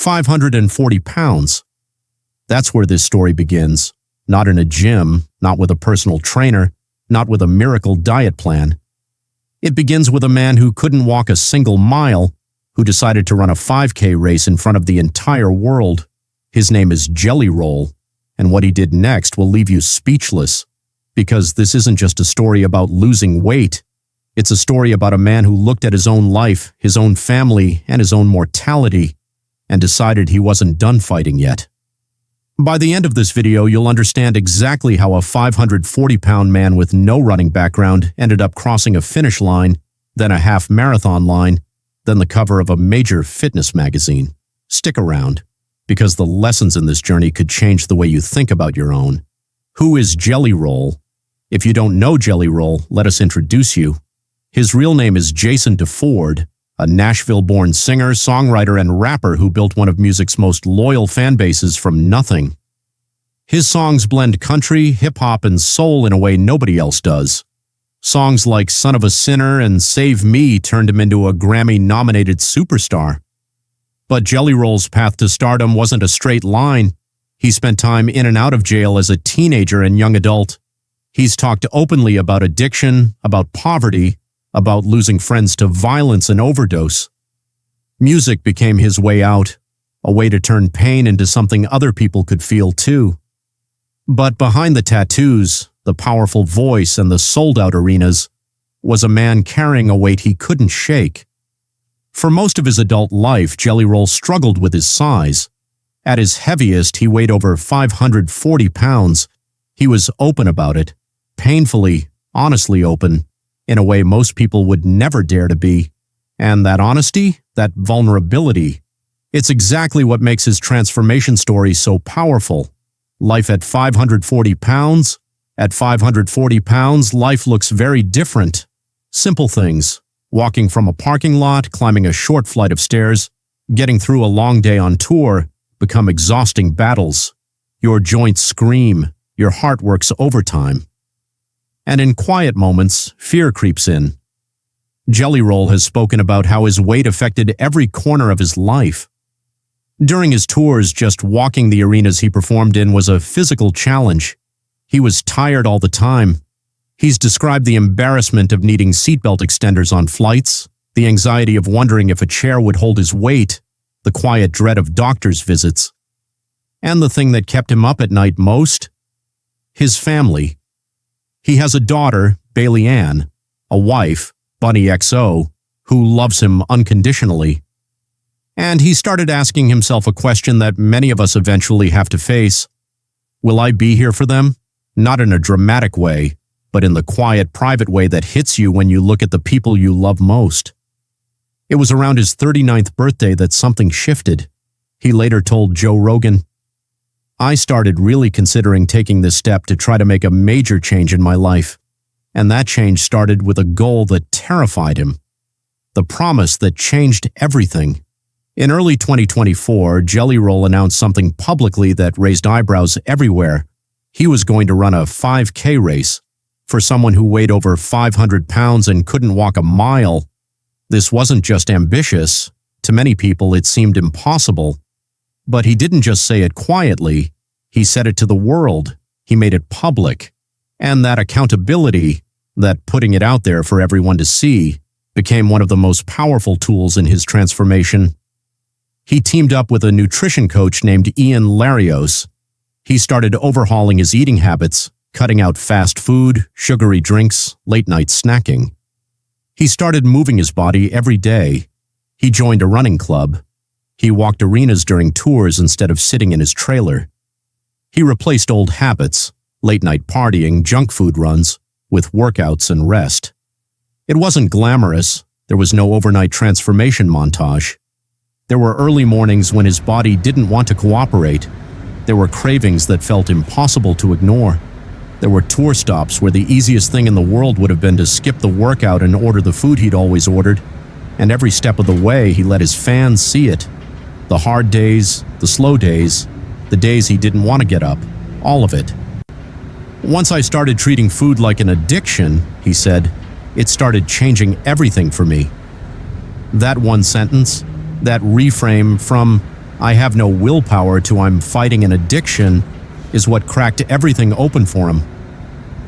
540 pounds. That's where this story begins. Not in a gym, not with a personal trainer, not with a miracle diet plan. It begins with a man who couldn't walk a single mile, who decided to run a 5K race in front of the entire world. His name is Jelly Roll, and what he did next will leave you speechless, because this isn't just a story about losing weight. It's a story about a man who looked at his own life, his own family, and his own mortality, and decided he wasn't done fighting yet. By the end of this video, you'll understand exactly how a 540-pound man with no running background ended up crossing a finish line, then a half marathon line, then the cover of a major fitness magazine. Stick around, because the lessons in this journey could change the way you think about your own. Who is Jelly Roll? If you don't know Jelly Roll, let us introduce you. His real name is Jason DeFord, a Nashville-born singer, songwriter, and rapper who built one of music's most loyal fan bases from nothing. His songs blend country, hip-hop, and soul in a way nobody else does. Songs like Son of a Sinner and Save Me turned him into a Grammy-nominated superstar. But Jelly Roll's path to stardom wasn't a straight line. He spent time in and out of jail as a teenager and young adult. He's talked openly about addiction, about poverty, about losing friends to violence and overdose. Music became his way out, a way to turn pain into something other people could feel too. But behind the tattoos, the powerful voice, and the sold-out arenas was a man carrying a weight he couldn't shake. For most of his adult life, Jelly Roll struggled with his size. At his heaviest, he weighed over 540 pounds. He was open about it, painfully, honestly open, in a way most people would never dare to be. And that honesty, that vulnerability, it's exactly what makes his transformation story so powerful. Life at 540 pounds? At 540 pounds, life looks very different. Simple things. Walking from a parking lot, climbing a short flight of stairs, getting through a long day on tour, become exhausting battles. Your joints scream, your heart works overtime. And in quiet moments, fear creeps in. Jelly Roll has spoken about how his weight affected every corner of his life. During his tours, just walking the arenas he performed in was a physical challenge. He was tired all the time. He's described the embarrassment of needing seatbelt extenders on flights, the anxiety of wondering if a chair would hold his weight, the quiet dread of doctor's visits. And the thing that kept him up at night most? His family. He has a daughter, Bailey Ann, a wife, Bunny XO, who loves him unconditionally. And he started asking himself a question that many of us eventually have to face. Will I be here for them? Not in a dramatic way, but in the quiet, private way that hits you when you look at the people you love most. It was around his 39th birthday that something shifted. He later told Joe Rogan, "I started really considering taking this step to try to make a major change in my life. And that change started with a goal that terrified him. The promise that changed everything." In early 2024, Jelly Roll announced something publicly that raised eyebrows everywhere. He was going to run a 5K race. For someone who weighed over 500 pounds and couldn't walk a mile, this wasn't just ambitious. To many people, it seemed impossible. But he didn't just say it quietly. He said it to the world. He made it public. And that accountability, that putting it out there for everyone to see, became one of the most powerful tools in his transformation. He teamed up with a nutrition coach named Ian Larios. He started overhauling his eating habits, cutting out fast food, sugary drinks, late-night snacking. He started moving his body every day. He joined a running club. He walked arenas during tours instead of sitting in his trailer. He replaced old habits, late-night partying, junk food runs, with workouts and rest. It wasn't glamorous. There was no overnight transformation montage. There were early mornings when his body didn't want to cooperate. There were cravings that felt impossible to ignore. There were tour stops where the easiest thing in the world would have been to skip the workout and order the food he'd always ordered. And every step of the way, he let his fans see it. The hard days, the slow days, the days he didn't want to get up, all of it. Once I started treating food like an addiction, he said, it started changing everything for me. That one sentence, that reframe from, "I have no willpower" to "I'm fighting an addiction" is what cracked everything open for him.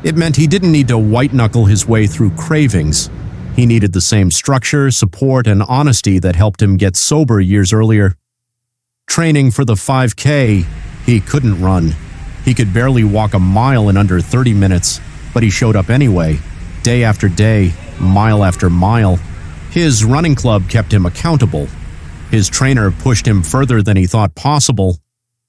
It meant he didn't need to white-knuckle his way through cravings. He needed the same structure, support, and honesty that helped him get sober years earlier. Training for the 5K, he couldn't run. He could barely walk a mile in under 30 minutes, but he showed up anyway, day after day, mile after mile. His running club kept him accountable. His trainer pushed him further than he thought possible,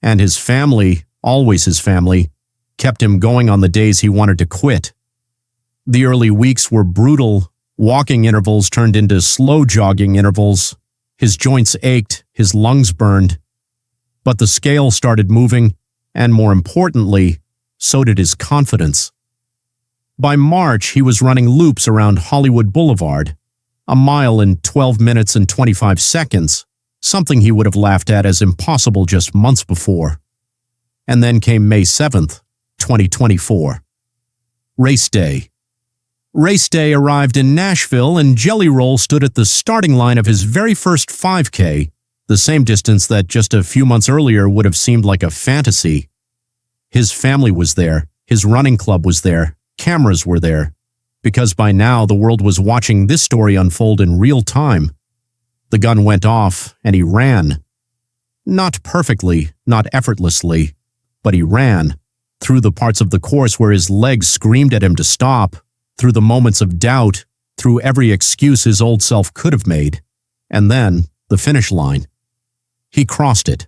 and his family, always his family, kept him going on the days he wanted to quit. The early weeks were brutal. Walking intervals turned into slow jogging intervals. His joints ached, his lungs burned. But the scale started moving, and more importantly, so did his confidence. By March, he was running loops around Hollywood Boulevard, a mile in 12 minutes and 25 seconds, something he would have laughed at as impossible just months before. And then came May 7th, 2024. Race day. Race day arrived in Nashville, and Jelly Roll stood at the starting line of his very first 5K, the same distance that just a few months earlier would have seemed like a fantasy. His family was there, his running club was there, cameras were there, because by now the world was watching this story unfold in real time. The gun went off, and he ran. Not perfectly, not effortlessly, but he ran, through the parts of the course where his legs screamed at him to stop, through the moments of doubt, through every excuse his old self could have made, and then the finish line. He crossed it.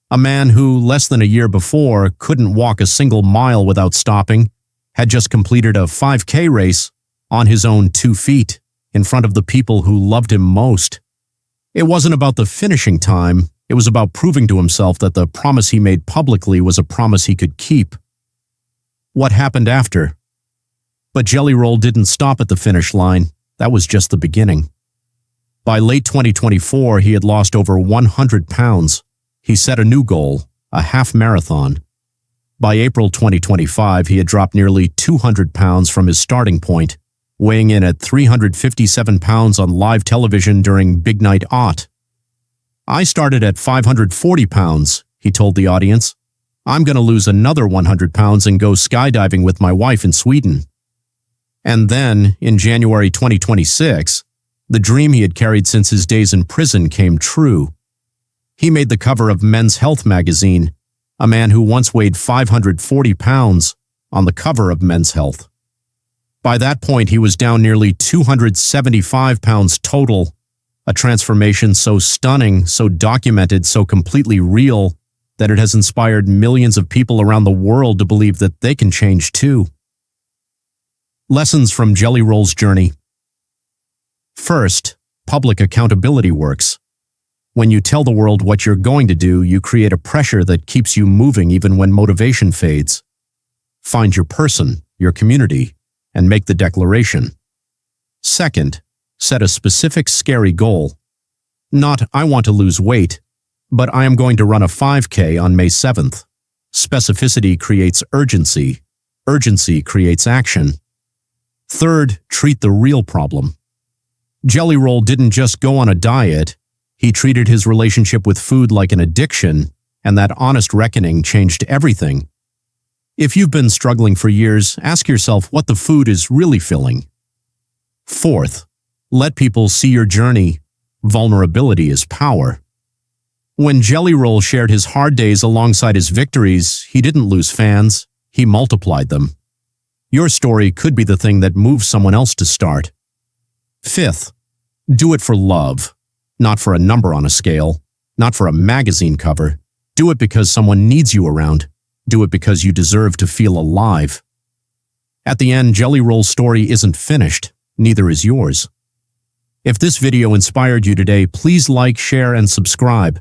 A man who, less than a year before, couldn't walk a single mile without stopping, had just completed a 5K race on his own 2 feet, in front of the people who loved him most. It wasn't about the finishing time, it was about proving to himself that the promise he made publicly was a promise he could keep. What happened after? But Jelly Roll didn't stop at the finish line. That was just the beginning. By late 2024, he had lost over 100 pounds. He set a new goal, a half marathon. By April 2025, he had dropped nearly 200 pounds from his starting point, weighing in at 357 pounds on live television during Big Night Ott. "I started at 540 pounds, he told the audience. "I'm going to lose another 100 pounds and go skydiving with my wife in Sweden." And then, in January 2026, the dream he had carried since his days in prison came true. He made the cover of Men's Health magazine, a man who once weighed 540 pounds, on the cover of Men's Health. By that point, he was down nearly 275 pounds total, a transformation so stunning, so documented, so completely real, that it has inspired millions of people around the world to believe that they can change too. Lessons from Jelly Roll's journey. First, public accountability works. When you tell the world what you're going to do, you create a pressure that keeps you moving even when motivation fades. Find your person, your community, and make the declaration. Second, set a specific scary goal. Not, "I want to lose weight," but "I am going to run a 5K on May 7th. Specificity creates urgency. Urgency creates action. Third, treat the real problem. Jelly Roll didn't just go on a diet. He treated his relationship with food like an addiction, and that honest reckoning changed everything. If you've been struggling for years, ask yourself what the food is really filling. Fourth, let people see your journey. Vulnerability is power. When Jelly Roll shared his hard days alongside his victories, he didn't lose fans, he multiplied them. Your story could be the thing that moves someone else to start. Fifth, do it for love, not for a number on a scale, not for a magazine cover. Do it because someone needs you around. Do it because you deserve to feel alive. At the end, Jelly Roll's story isn't finished, neither is yours. If this video inspired you today, please like, share, and subscribe.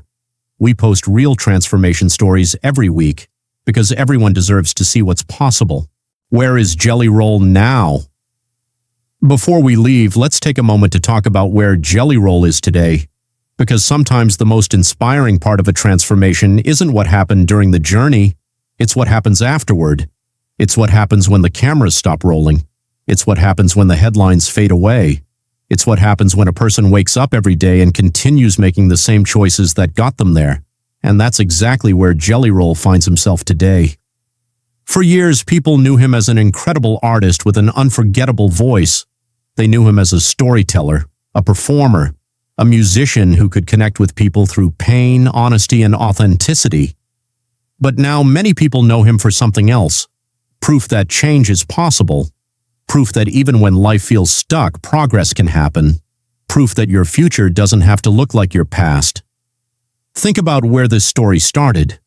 We post real transformation stories every week because everyone deserves to see what's possible. Where is Jelly Roll now? Before we leave, let's take a moment to talk about where Jelly Roll is today, because sometimes the most inspiring part of a transformation isn't what happened during the journey, it's what happens afterward. It's what happens when the cameras stop rolling. It's what happens when the headlines fade away. It's what happens when a person wakes up every day and continues making the same choices that got them there. And that's exactly where Jelly Roll finds himself today. For years, people knew him as an incredible artist with an unforgettable voice. They knew him as a storyteller, a performer, a musician who could connect with people through pain, honesty, and authenticity. But now many people know him for something else. Proof that change is possible. Proof that even when life feels stuck, progress can happen. Proof that your future doesn't have to look like your past. Think about where this story started.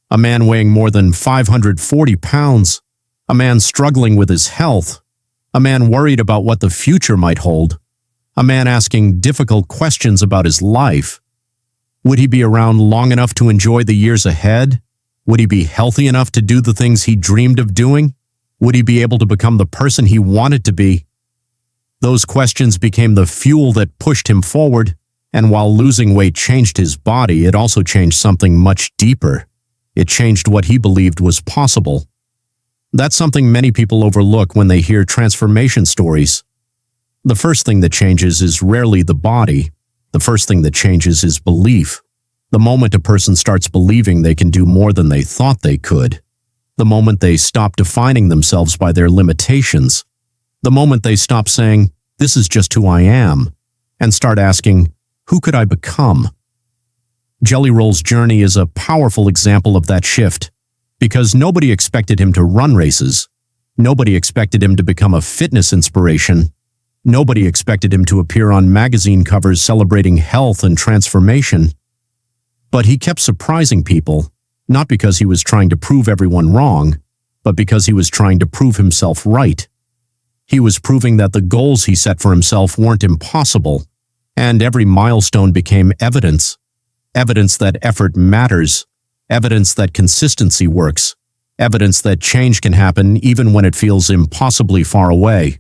A man weighing more than 540 pounds. A man struggling with his health. A man worried about what the future might hold. A man asking difficult questions about his life. Would he be around long enough to enjoy the years ahead? Would he be healthy enough to do the things he dreamed of doing? Would he be able to become the person he wanted to be? Those questions became the fuel that pushed him forward, and while losing weight changed his body, it also changed something much deeper. It changed what he believed was possible. That's something many people overlook when they hear transformation stories. The first thing that changes is rarely the body. The first thing that changes is belief. The moment a person starts believing they can do more than they thought they could. The moment they stop defining themselves by their limitations. The moment they stop saying, "This is just who I am," and start asking, "Who could I become?" Jelly Roll's journey is a powerful example of that shift, because nobody expected him to run races. Nobody expected him to become a fitness inspiration. Nobody expected him to appear on magazine covers celebrating health and transformation. But he kept surprising people, not because he was trying to prove everyone wrong, but because he was trying to prove himself right. He was proving that the goals he set for himself weren't impossible, and every milestone became evidence. Evidence that effort matters, evidence that consistency works, evidence that change can happen even when it feels impossibly far away.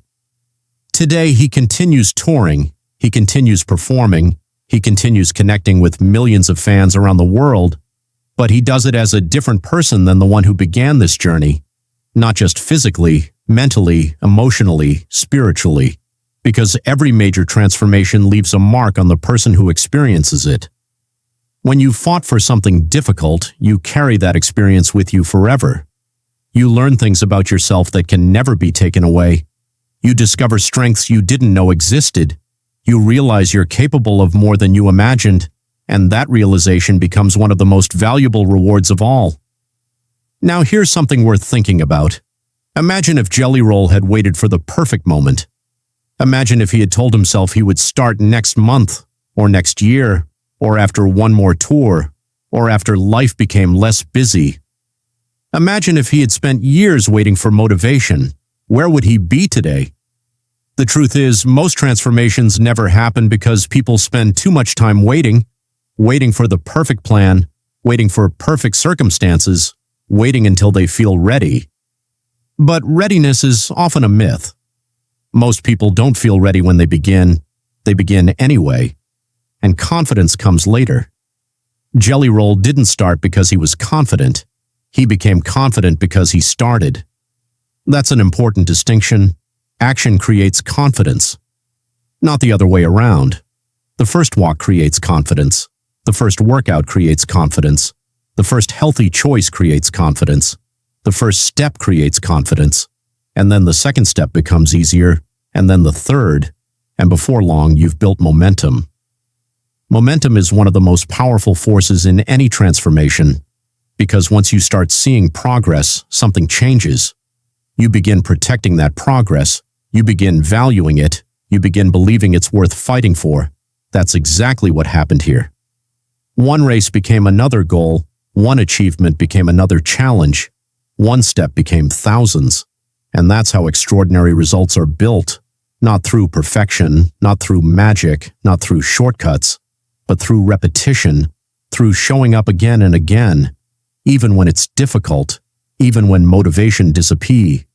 Today, he continues touring, he continues performing, he continues connecting with millions of fans around the world, but he does it as a different person than the one who began this journey, not just physically, mentally, emotionally, spiritually, because every major transformation leaves a mark on the person who experiences it. When you fought for something difficult, you carry that experience with you forever. You learn things about yourself that can never be taken away. You discover strengths you didn't know existed. You realize you're capable of more than you imagined, and that realization becomes one of the most valuable rewards of all. Now here's something worth thinking about. Imagine if Jelly Roll had waited for the perfect moment. Imagine if he had told himself he would start next month, or next year, or after one more tour, or after life became less busy. Imagine if he had spent years waiting for motivation. Where would he be today? The truth is, most transformations never happen because people spend too much time waiting for the perfect plan, waiting for perfect circumstances, waiting until they feel ready. But readiness is often a myth. Most people don't feel ready when they begin anyway, and confidence comes later. Jelly Roll didn't start because he was confident. He became confident because he started. That's an important distinction. Action creates confidence, not the other way around. The first walk creates confidence. The first workout creates confidence. The first healthy choice creates confidence. The first step creates confidence. And then the second step becomes easier, and then the third, and before long you've built momentum. Momentum is one of the most powerful forces in any transformation, because once you start seeing progress, something changes. You begin protecting that progress, you begin valuing it, you begin believing it's worth fighting for. That's exactly what happened here. One race became another goal, one achievement became another challenge, one step became thousands. And that's how extraordinary results are built, not through perfection, not through magic, not through shortcuts, but through repetition, through showing up again and again, even when it's difficult, even when motivation disappears.